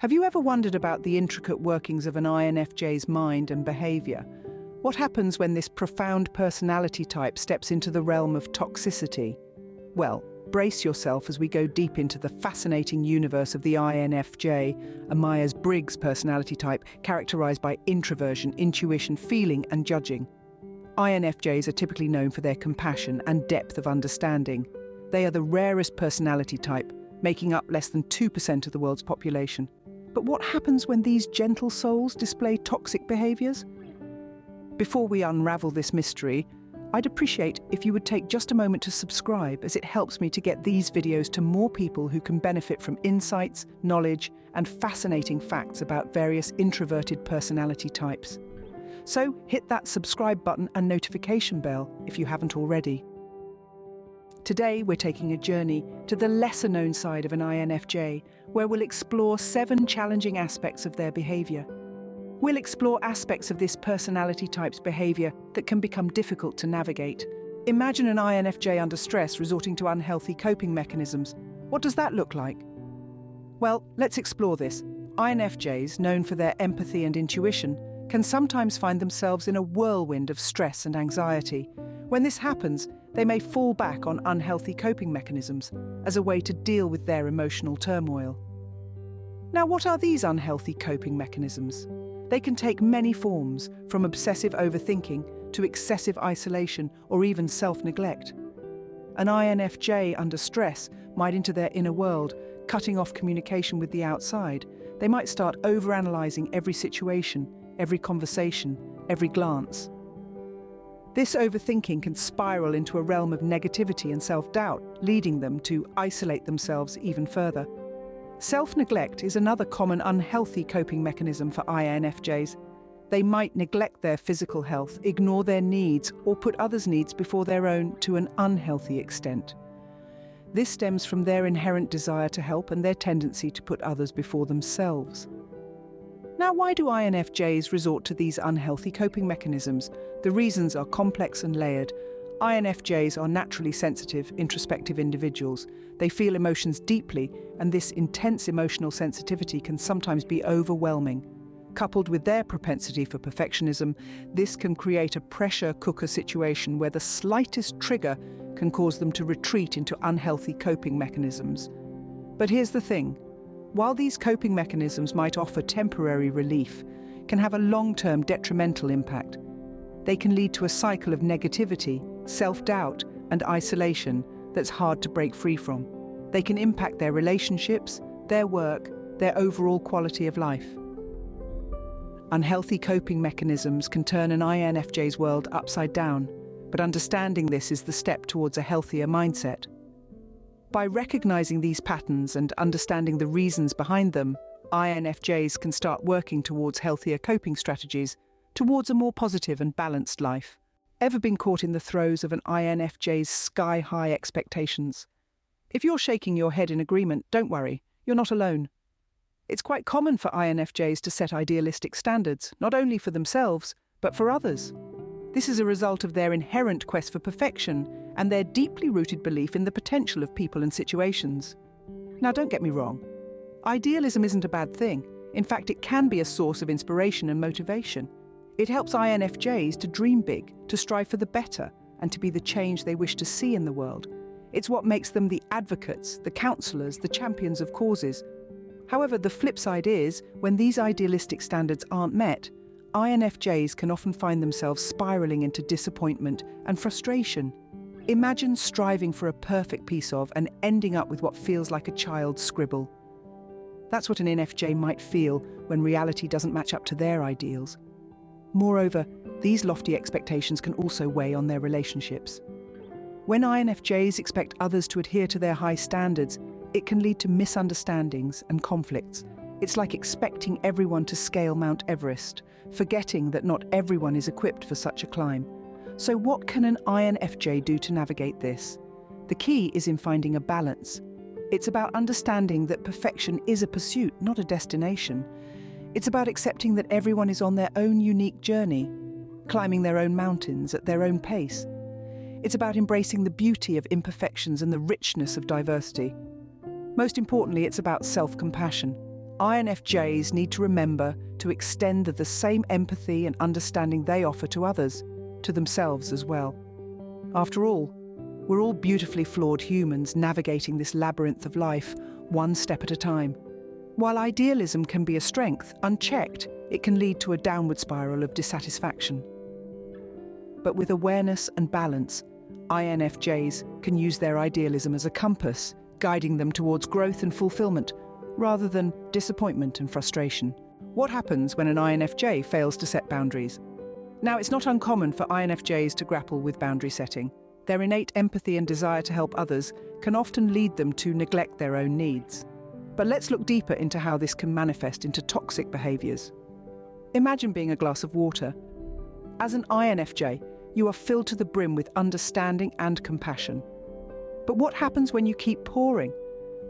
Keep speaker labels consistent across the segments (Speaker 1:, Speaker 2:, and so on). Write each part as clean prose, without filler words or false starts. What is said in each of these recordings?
Speaker 1: Have you ever wondered about the intricate workings of an INFJ's mind and behavior? What happens when this profound personality type steps into the realm of toxicity? Well, brace yourself as we go deep into the fascinating universe of the INFJ, a Myers-Briggs personality type characterized by introversion, intuition, feeling, and judging. INFJs are typically known for their compassion and depth of understanding. They are the rarest personality type, making up less than 2% of the world's population. But what happens when these gentle souls display toxic behaviors? Before we unravel this mystery, I'd appreciate if you would take just a moment to subscribe, as it helps me to get these videos to more people who can benefit from insights, knowledge, and fascinating facts about various introverted personality types. So hit that subscribe button and notification bell if you haven't already. Today we're taking a journey to the lesser-known side of an INFJ, where we'll explore 7 challenging aspects of their behavior. We'll explore aspects of this personality type's behavior that can become difficult to navigate. Imagine an INFJ under stress resorting to unhealthy coping mechanisms. What does that look like? Well, let's explore this. INFJs, known for their empathy and intuition, can sometimes find themselves in a whirlwind of stress and anxiety. When this happens, they may fall back on unhealthy coping mechanisms as a way to deal with their emotional turmoil. Now, what are these unhealthy coping mechanisms? They can take many forms, from obsessive overthinking to excessive isolation or even self-neglect. An INFJ under stress might enter their inner world, cutting off communication with the outside. They might start overanalyzing every situation, every conversation, every glance. This overthinking can spiral into a realm of negativity and self-doubt, leading them to isolate themselves even further. Self-neglect is another common unhealthy coping mechanism for INFJs. They might neglect their physical health, ignore their needs, or put others' needs before their own to an unhealthy extent. This stems from their inherent desire to help and their tendency to put others before themselves. Now, why do INFJs resort to these unhealthy coping mechanisms? The reasons are complex and layered. INFJs are naturally sensitive, introspective individuals. They feel emotions deeply, and this intense emotional sensitivity can sometimes be overwhelming. Coupled with their propensity for perfectionism, this can create a pressure cooker situation where the slightest trigger can cause them to retreat into unhealthy coping mechanisms. But here's the thing. While these coping mechanisms might offer temporary relief, can have a long-term detrimental impact. They can lead to a cycle of negativity, self-doubt, and isolation that's hard to break free from. They can impact their relationships, their work, their overall quality of life. Unhealthy coping mechanisms can turn an INFJ's world upside down, but understanding this is the step towards a healthier mindset. By recognizing these patterns and understanding the reasons behind them, INFJs can start working towards healthier coping strategies, towards a more positive and balanced life. Ever been caught in the throes of an INFJ's sky-high expectations? If you're shaking your head in agreement, don't worry, you're not alone. It's quite common for INFJs to set idealistic standards, not only for themselves, but for others. This is a result of their inherent quest for perfection and their deeply rooted belief in the potential of people and situations. Now, don't get me wrong. Idealism isn't a bad thing. In fact, it can be a source of inspiration and motivation. It helps INFJs to dream big, to strive for the better, and to be the change they wish to see in the world. It's what makes them the advocates, the counselors, the champions of causes. However, the flip side is, when these idealistic standards aren't met, INFJs can often find themselves spiraling into disappointment and frustration. Imagine striving for a perfect piece of and ending up with what feels like a child's scribble. That's what an INFJ might feel when reality doesn't match up to their ideals. Moreover, these lofty expectations can also weigh on their relationships. When INFJs expect others to adhere to their high standards, it can lead to misunderstandings and conflicts. It's like expecting everyone to scale Mount Everest, forgetting that not everyone is equipped for such a climb. So what can an INFJ do to navigate this? The key is in finding a balance. It's about understanding that perfection is a pursuit, not a destination. It's about accepting that everyone is on their own unique journey, climbing their own mountains at their own pace. It's about embracing the beauty of imperfections and the richness of diversity. Most importantly, it's about self-compassion. INFJs need to remember to extend the same empathy and understanding they offer to others, to themselves as well. After all, we're all beautifully flawed humans navigating this labyrinth of life, one step at a time. While idealism can be a strength, unchecked, it can lead to a downward spiral of dissatisfaction. But with awareness and balance, INFJs can use their idealism as a compass, guiding them towards growth and fulfillment, rather than disappointment and frustration. What happens when an INFJ fails to set boundaries? Now, it's not uncommon for INFJs to grapple with boundary setting. Their innate empathy and desire to help others can often lead them to neglect their own needs. But let's look deeper into how this can manifest into toxic behaviours. Imagine being a glass of water. As an INFJ, you are filled to the brim with understanding and compassion. But what happens when you keep pouring?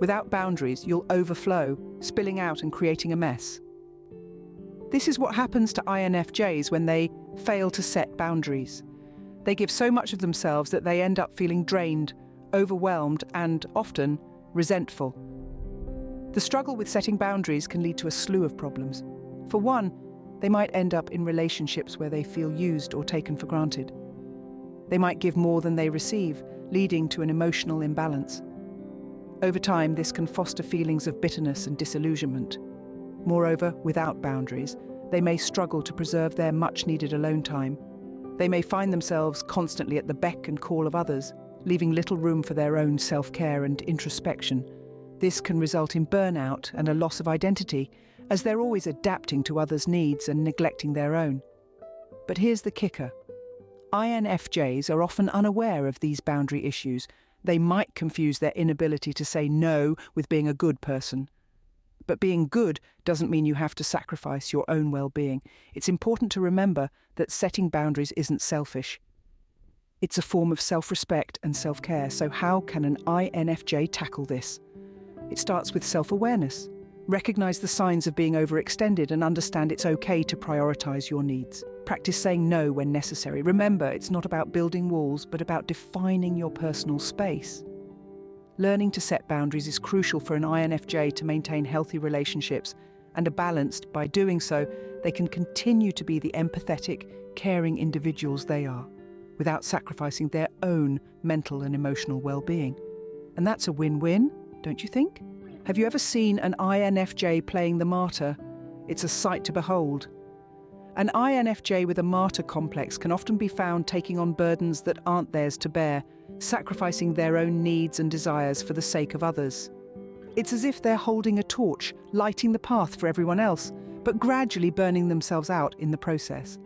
Speaker 1: Without boundaries, you'll overflow, spilling out and creating a mess. This is what happens to INFJs when they fail to set boundaries. They give so much of themselves that they end up feeling drained, overwhelmed, and often resentful. The struggle with setting boundaries can lead to a slew of problems. For one, they might end up in relationships where they feel used or taken for granted. They might give more than they receive, leading to an emotional imbalance. Over time, this can foster feelings of bitterness and disillusionment. Moreover, without boundaries, they may struggle to preserve their much-needed alone time. They may find themselves constantly at the beck and call of others, leaving little room for their own self-care and introspection. This can result in burnout and a loss of identity, as they're always adapting to others' needs and neglecting their own. But here's the kicker. INFJs are often unaware of these boundary issues. They might confuse their inability to say no with being a good person. But being good doesn't mean you have to sacrifice your own well-being. It's important to remember that setting boundaries isn't selfish. It's a form of self-respect and self-care. So how can an INFJ tackle this? It starts with self-awareness. Recognize the signs of being overextended and understand it's okay to prioritize your needs. Practice saying no when necessary. Remember, it's not about building walls, but about defining your personal space. Learning to set boundaries is crucial for an INFJ to maintain healthy relationships and are balanced. By doing so, they can continue to be the empathetic, caring individuals they are, without sacrificing their own mental and emotional well-being. And that's a win-win, don't you think? Have you ever seen an INFJ playing the martyr? It's a sight to behold. An INFJ with a martyr complex can often be found taking on burdens that aren't theirs to bear, sacrificing their own needs and desires for the sake of others. It's as if they're holding a torch, lighting the path for everyone else, but gradually burning themselves out in the process.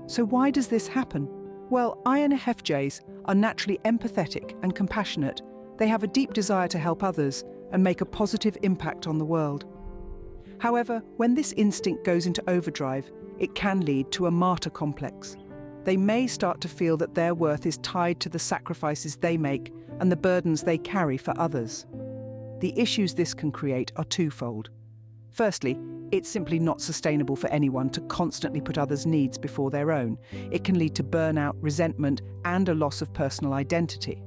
Speaker 1: So why does this happen? Well, INFJs are naturally empathetic and compassionate. They have a deep desire to help others and make a positive impact on the world. However, when this instinct goes into overdrive, it can lead to a martyr complex. They may start to feel that their worth is tied to the sacrifices they make and the burdens they carry for others. The issues this can create are twofold. Firstly, it's simply not sustainable for anyone to constantly put others' needs before their own. It can lead to burnout, resentment, and a loss of personal identity.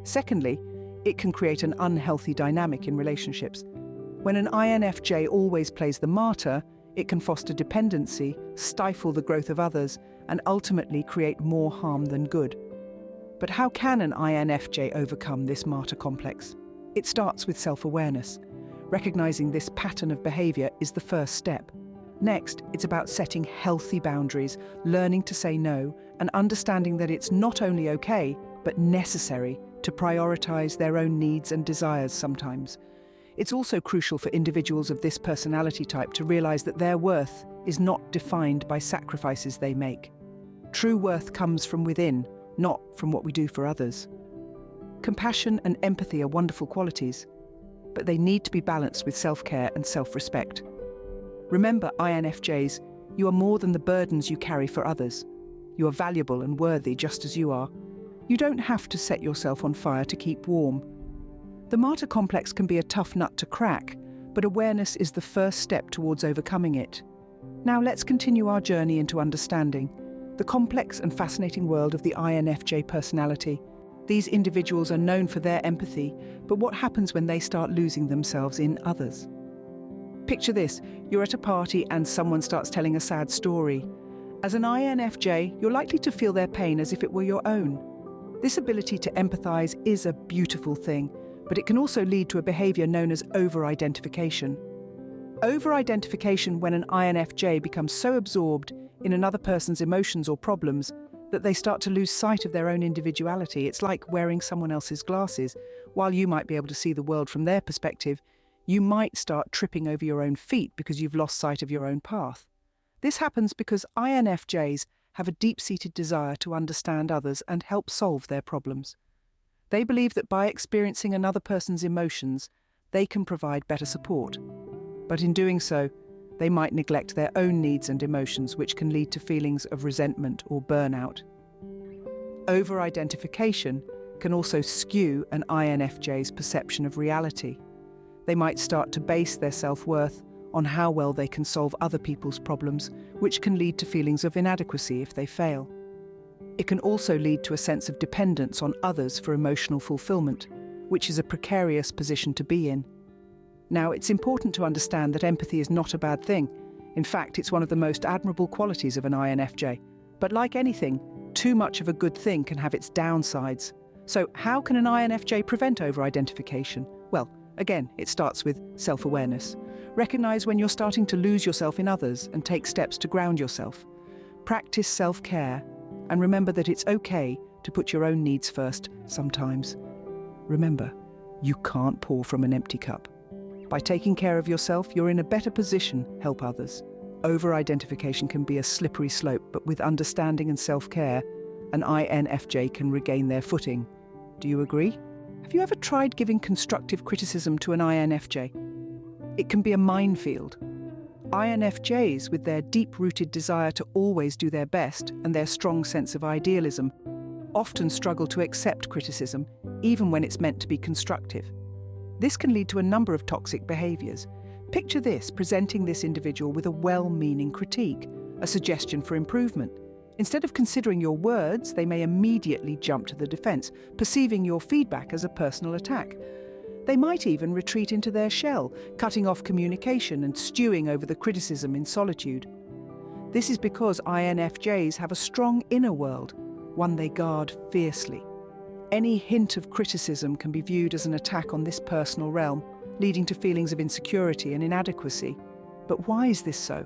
Speaker 1: Secondly, it can create an unhealthy dynamic in relationships. When an INFJ always plays the martyr, it can foster dependency, stifle the growth of others, and ultimately create more harm than good. But how can an INFJ overcome this martyr complex? It starts with self-awareness. Recognizing this pattern of behavior is the first step. Next, it's about setting healthy boundaries, learning to say no, and understanding that it's not only okay, but necessary to prioritize their own needs and desires sometimes. It's also crucial for individuals of this personality type to realize that their worth is not defined by sacrifices they make. True worth comes from within, not from what we do for others. Compassion and empathy are wonderful qualities, but they need to be balanced with self-care and self-respect. Remember, INFJs, you are more than the burdens you carry for others. You are valuable and worthy just as you are. You don't have to set yourself on fire to keep warm. The martyr complex can be a tough nut to crack, but awareness is the first step towards overcoming it. Now let's continue our journey into understanding the complex and fascinating world of the INFJ personality. These individuals are known for their empathy, but what happens when they start losing themselves in others? Picture this, you're at a party and someone starts telling a sad story. As an INFJ, you're likely to feel their pain as if it were your own. This ability to empathize is a beautiful thing, but it can also lead to a behavior known as overidentification. Overidentification when an INFJ becomes so absorbed in another person's emotions or problems that they start to lose sight of their own individuality. It's like wearing someone else's glasses. While you might be able to see the world from their perspective, you might start tripping over your own feet because you've lost sight of your own path. This happens because INFJs have a deep-seated desire to understand others and help solve their problems. They believe that by experiencing another person's emotions, they can provide better support. But in doing so, they might neglect their own needs and emotions, which can lead to feelings of resentment or burnout. Over-identification can also skew an INFJ's perception of reality. They might start to base their self-worth on how well they can solve other people's problems, which can lead to feelings of inadequacy if they fail. It can also lead to a sense of dependence on others for emotional fulfillment, which is a precarious position to be in. Now, it's important to understand that empathy is not a bad thing. In fact, it's one of the most admirable qualities of an INFJ. But like anything, too much of a good thing can have its downsides. So how can an INFJ prevent over-identification? Well, again, it starts with self-awareness. Recognize when you're starting to lose yourself in others and take steps to ground yourself. Practice self-care and remember that it's okay to put your own needs first sometimes. Remember, you can't pour from an empty cup. By taking care of yourself, you're in a better position to help others. Over-identification can be a slippery slope, but with understanding and self-care, an INFJ can regain their footing. Do you agree? Have you ever tried giving constructive criticism to an INFJ? It can be a minefield. INFJs, with their deep-rooted desire to always do their best and their strong sense of idealism, often struggle to accept criticism, even when it's meant to be constructive. This can lead to a number of toxic behaviors. Picture this, presenting this individual with a well-meaning critique, a suggestion for improvement. Instead of considering your words, they may immediately jump to the defense, perceiving your feedback as a personal attack. They might even retreat into their shell, cutting off communication and stewing over the criticism in solitude. This is because INFJs have a strong inner world, one they guard fiercely. Any hint of criticism can be viewed as an attack on this personal realm, leading to feelings of insecurity and inadequacy. But why is this so?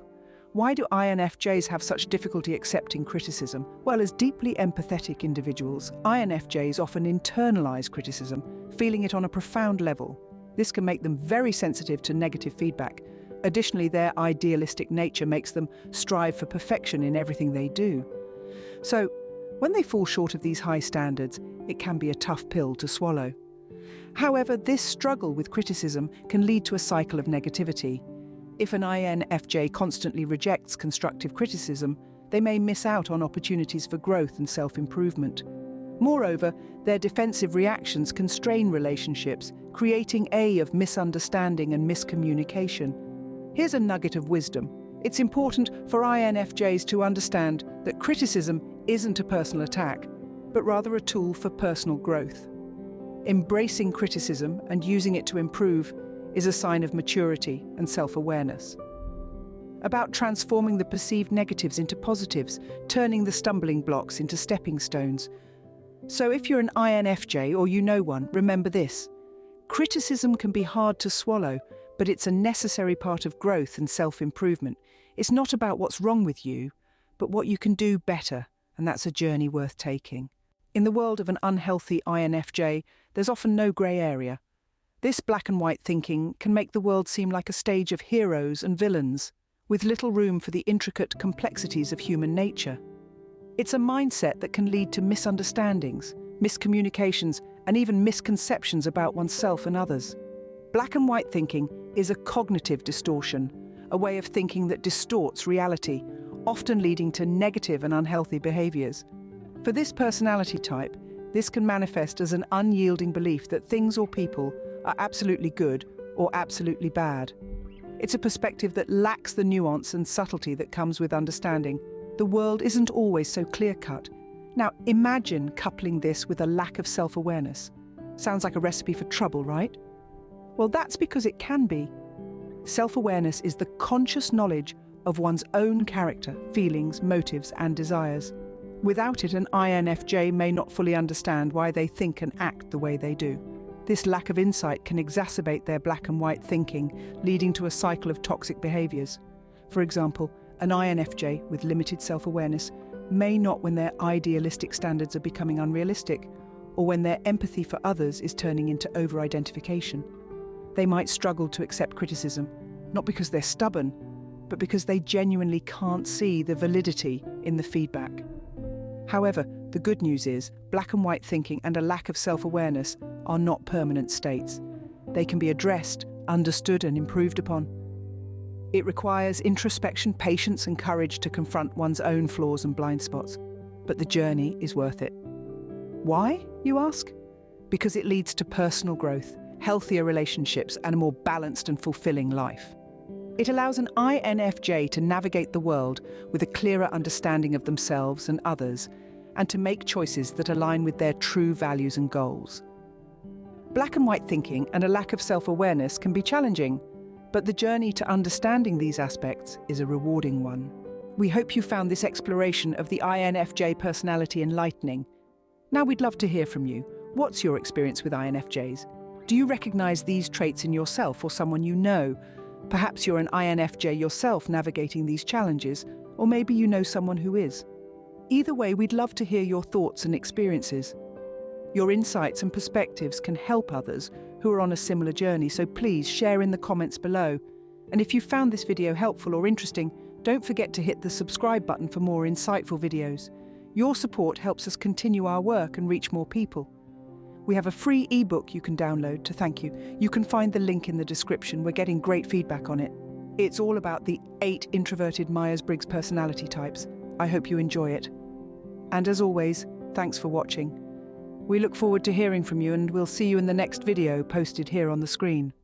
Speaker 1: Why do INFJs have such difficulty accepting criticism? Well, as deeply empathetic individuals, INFJs often internalize criticism, feeling it on a profound level. This can make them very sensitive to negative feedback. Additionally, their idealistic nature makes them strive for perfection in everything they do. So, when they fall short of these high standards, it can be a tough pill to swallow. However, this struggle with criticism can lead to a cycle of negativity. If an INFJ constantly rejects constructive criticism, they may miss out on opportunities for growth and self-improvement. Moreover, their defensive reactions can strain relationships, creating of misunderstanding and miscommunication. Here's a nugget of wisdom. It's important for INFJs to understand that criticism isn't a personal attack, but rather a tool for personal growth. Embracing criticism and using it to improve is a sign of maturity and self-awareness. About transforming the perceived negatives into positives, turning the stumbling blocks into stepping stones. So if you're an INFJ or you know one, remember this. Criticism can be hard to swallow, but it's a necessary part of growth and self-improvement. It's not about what's wrong with you, but what you can do better, and that's a journey worth taking. In the world of an unhealthy INFJ, there's often no grey area. This black and white thinking can make the world seem like a stage of heroes and villains, with little room for the intricate complexities of human nature. It's a mindset that can lead to misunderstandings, miscommunications, and even misconceptions about oneself and others. Black and white thinking is a cognitive distortion, a way of thinking that distorts reality, often leading to negative and unhealthy behaviors. For this personality type, this can manifest as an unyielding belief that things or people are absolutely good or absolutely bad. It's a perspective that lacks the nuance and subtlety that comes with understanding. The world isn't always so clear-cut. Now, imagine coupling this with a lack of self-awareness. Sounds like a recipe for trouble, right? Well, that's because it can be. Self-awareness is the conscious knowledge of one's own character, feelings, motives, and desires. Without it, an INFJ may not fully understand why they think and act the way they do. This lack of insight can exacerbate their black and white thinking, leading to a cycle of toxic behaviors. For example, an INFJ with limited self-awareness may not when their idealistic standards are becoming unrealistic, or when their empathy for others is turning into overidentification. They might struggle to accept criticism, not because they're stubborn, but because they genuinely can't see the validity in the feedback. However, the good news is, black and white thinking and a lack of self-awareness are not permanent states. They can be addressed, understood, and improved upon. It requires introspection, patience, and courage to confront one's own flaws and blind spots. But the journey is worth it. Why, you ask? Because it leads to personal growth, healthier relationships, and a more balanced and fulfilling life. It allows an INFJ to navigate the world with a clearer understanding of themselves and others, and to make choices that align with their true values and goals. Black and white thinking and a lack of self-awareness can be challenging, but the journey to understanding these aspects is a rewarding one. We hope you found this exploration of the INFJ personality enlightening. Now we'd love to hear from you. What's your experience with INFJs? Do you recognize these traits in yourself or someone you know? Perhaps you're an INFJ yourself navigating these challenges, or maybe you know someone who is. Either way, we'd love to hear your thoughts and experiences. Your insights and perspectives can help others who are on a similar journey, so please share in the comments below. And if you found this video helpful or interesting, don't forget to hit the subscribe button for more insightful videos. Your support helps us continue our work and reach more people. We have a free ebook you can download to thank you. You can find the link in the description. We're getting great feedback on it. It's all about the 8 introverted Myers-Briggs personality types. I hope you enjoy it. And as always, thanks for watching. We look forward to hearing from you, and we'll see you in the next video posted here on the screen.